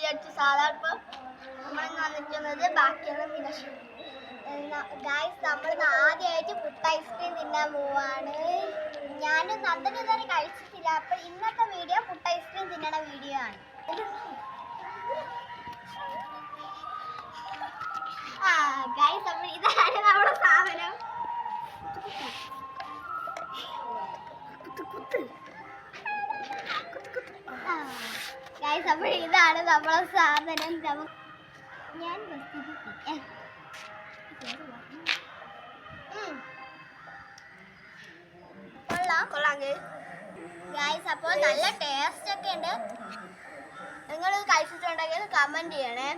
വിചാരിച്ചു. സാധാരണ നമ്മളിന്ന് വന്നിരിക്കുന്നത് ബാക്കിയുള്ള ഫിനിഷ്. ഗൈസ്, നമ്മളിന്ന് ആദ്യമായിട്ട് പുട്ട് ഐസ്ക്രീം തിന്നാൻ പോവാണ്. ഞാനും നന്ദന ഇതുവരെ കഴിച്ചിട്ടില്ല. അപ്പൊ ഇന്നത്തെ വീഡിയോ പുട്ട് ഐസ്ക്രീം തിന്നണ വീഡിയോ ആണ്. ഗൈസ്, അപ്പൊ ഇതാണ് നമ്മുടെ സാധനം. ഗൈസ്, അപ്പോൾ ഇതാണ് നമ്മളെ സാധനം. ഞാൻ കൊള്ളാം ഗൈസ്. അപ്പോൾ നല്ല ടേസ്റ്റ് ഒക്കെ ഉണ്ട്. നിങ്ങൾ കഴിച്ചിട്ടുണ്ടെങ്കിൽ കമന്റ് ചെയ്യണേ.